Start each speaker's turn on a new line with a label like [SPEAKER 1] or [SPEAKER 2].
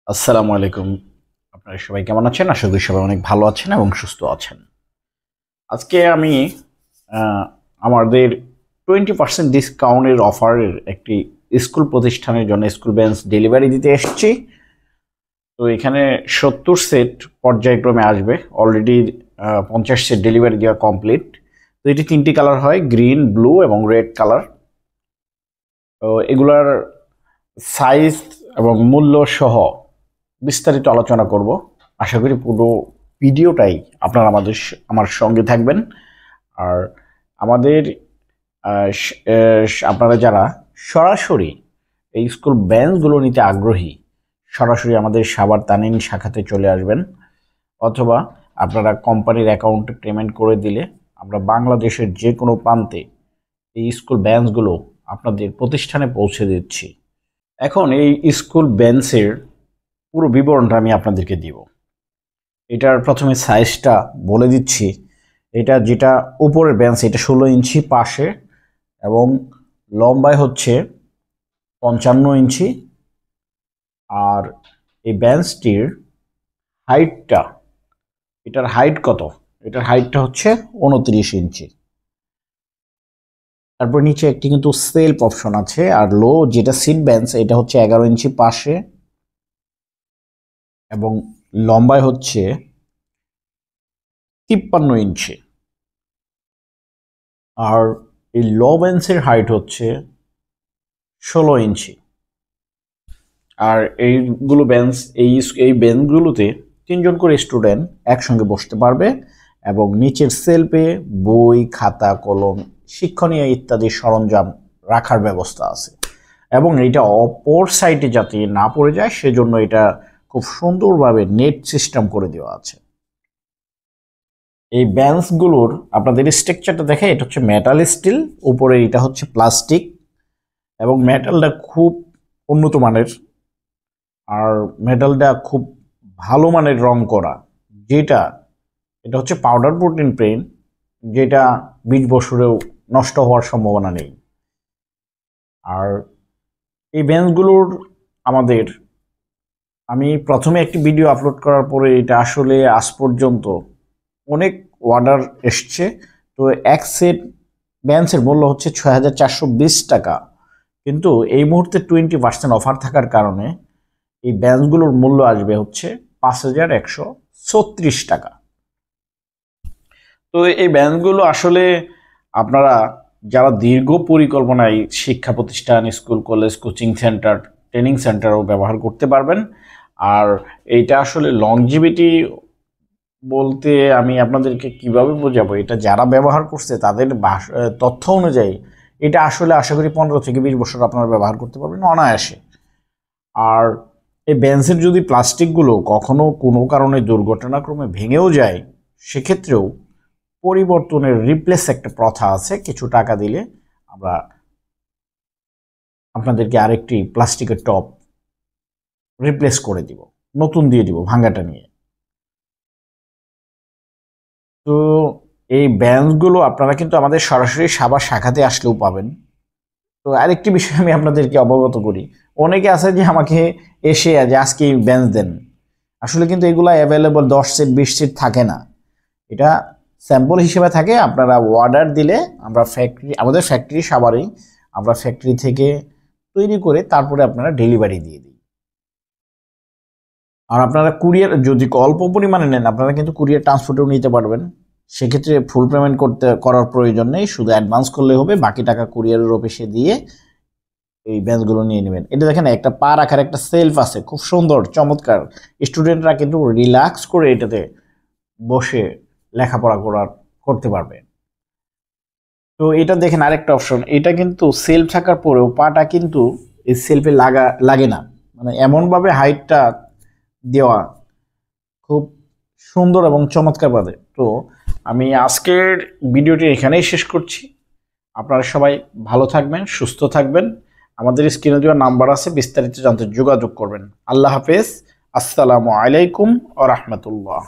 [SPEAKER 1] আসসালামু আলাইকুম। আপনারা সবাই কেমন আছেন? আশা করি সবাই অনেক ভালো আছেন এবং সুস্থ আছেন। আজকে আমি আহ, আমাদের 20% ডিসকাউন্টের অফারের একটি স্কুল প্রতিষ্ঠানের জন্য স্কুল বেঞ্চ ডেলিভারি দিতে এসেছি। তো এখানে 70 সেট পর্যায়ক্রমে আসবে। অলরেডি 50 সেট ডেলিভারি দেওয়া কমপ্লিট। তো এটি তিনটি কালার হয়, গ্রিন, ব্লু এবং রেড কালার। তো এগুলার সাইজ এবং মূল্য সহ বিস্তারিত আলোচনা করব। আশা করি পুরো ভিডিওটাই আপনারা আমার সঙ্গে থাকবেন। আর আমাদের আপনারা যারা সরাসরি এই স্কুল বেঞ্চগুলো নিতে আগ্রহী, সরাসরি আমাদের সাভার তানিন শাখাতে চলে আসবেন, অথবা আপনারা কোম্পানির অ্যাকাউন্টে পেমেন্ট করে দিলে আমরা বাংলাদেশের যে কোনো প্রান্তে এই স্কুল বেঞ্চগুলো আপনাদের প্রতিষ্ঠানে পৌঁছে দিচ্ছি। এখন এই স্কুল বেঞ্চের পুরো বিবরণটা আমি আপনাদেরকে দিব। এটার প্রথমে সাইজটা বলে দিচ্ছি। এটা যেটা উপরের বেঞ্চ, এটা 16 ইঞ্চি পাশে এবং লম্বায় হচ্ছে 55 ইঞ্চি। আর এই বেঞ্চটির হাইটটা, এটার হাইট কত? এটার হাইটটা হচ্ছে 29 ইঞ্চি। তারপর নিচে একটি কিন্তু সেলফ অপশন আছে। আর লো যেটা সিট বেঞ্চ, এটা হচ্ছে 11 ইঞ্চি পাশে এবং লম্বায় হচ্ছে 53 ইঞ্চি। আর এই লো বেঞ্চের হাইট হচ্ছে 16 ইঞ্চি। আর এইগুলো বেঞ্চ, এই বেঞ্চগুলোতে 3জন করে স্টুডেন্ট একসঙ্গে বসতে পারবে এবং নিচের সেলফে বই, খাতা, কলম, শিক্ষণীয় ইত্যাদি সরঞ্জাম রাখার ব্যবস্থা আছে। এবং এটা অপর সাইডে যাতে না পড়ে যায় সেজন্য এটা খুব সুন্দরভাবে নেট সিস্টেম করে দেওয়া আছে। এই বেঞ্চগুলোর আপনাদের স্ট্রাকচারটা দেখে, এটা হচ্ছে মেটাল স্টিল, উপরে এটা হচ্ছে প্লাস্টিক এবং মেটালটা খুব উন্নত মানের। আর মেটালটা খুব ভালো মানের রং করা, এটা হচ্ছে পাউডার প্রোটিন পেইন্ট, যেটা 20 বছরেও নষ্ট হওয়ার সম্ভাবনা নেই। আর এই বেঞ্চগুলোর আমি প্রথমে একটি ভিডিও আপলোড করার পরে এটা আসলে আজ পর্যন্ত অনেক অর্ডার এসছে। তো এক সেট বেঞ্চের মূল্য হচ্ছে 6420 টাকা, কিন্তু এই মুহূর্তে 20% অফার থাকার কারণে এই বেঞ্চগুলোর মূল্য আসবে হচ্ছে 5136 টাকা। তো এই বেঞ্চগুলো আসলে আপনারা যারা দীর্ঘ পরিকল্পনায় শিক্ষা প্রতিষ্ঠান, school, college, coaching centre, training সেন্টারও ব্যবহার করতে পারবেন। আর এইটা আসলে লংজিভিটি বলতে আমি আপনাদেরকে কিভাবে বোঝাবো, এটা যারা ব্যবহার করছে তাদের তথ্য অনুযায়ী এটা আসলে আশা করি 15 থেকে 20 বছর আপনারা ব্যবহার করতে পারবেন অনায়াসে। আর এই বেঞ্চের যদি প্লাস্টিকগুলো কখনো কোনো কারণে দুর্ঘটনাক্রমে ভেঙেও যায়, সেক্ষেত্রেও পরিবর্তনের রিপ্লেস একটা প্রথা আছে। কিছু টাকা দিলে আমরা আপনাদেরকে আরেকটি প্লাস্টিকের টপ রিপ্লেস করে দিব, নতুন দিয়ে দিব ভাঙাটা নিয়ে। তো এই বেঞ্চগুলো আপনারা কিন্তু আমাদের সরাসরি সাভার শাখাতে আসলেও পাবেন। তো আরেকটি বিষয় আমি আপনাদেরকে অবগত করি, অনেকে আছে যে আমাকে এসে যে আজকে বেঞ্চ দেন, আসলে কিন্তু এগুলো অ্যাভেলেবল 10 সিট 20 সিট থাকে না। এটা স্যাম্পল হিসেবে থাকে। আপনারা অর্ডার দিলে আমরা আমাদের ফ্যাক্টরি সাভারেই, আমরা ফ্যাক্টরি থেকে তৈরি করে তারপরে আপনারা ডেলিভারি দিয়ে দিই। আর আপনারা কুরিয়ার যদি অল্প পরিমাণে নেন, আপনারা কিন্তু কুরিয়ার ট্রান্সপোর্টেও নিতে পারবেন। সেক্ষেত্রে ফুল পেমেন্ট করার প্রয়োজন নেই, শুধু অ্যাডভান্স করলে হবে, বাকি টাকা কুরিয়ারের অফিসে দিয়ে এই বেঞ্চগুলো নিয়ে নেবেন। এটা দেখেন একটা পা রাখার একটা সেলফ আছে, খুব সুন্দর চমৎকার। স্টুডেন্টরা কিন্তু রিল্যাক্স করে এটাতে বসে লেখাপড়া করতে পারবে। তো এটা দেখেন আরেকটা অপশন, এটা কিন্তু সেলফ থাকার পরেও পাটা কিন্তু এই সেলফে লাগে না, মানে এমনভাবে হাইটটা দেওয়া খুব সুন্দর এবং চমৎকার বাদে। তো আমি আজকের ভিডিওটি এখানেই শেষ করছি। আপনারা সবাই ভালো থাকবেন, সুস্থ থাকবেন। আমাদের স্ক্রিনে দেওয়া নাম্বার আছে, বিস্তারিত জানতে যোগাযোগ করবেন। আল্লাহ হাফেজ, আসসালামু আলাইকুম ওয়া রাহমাতুল্লাহ।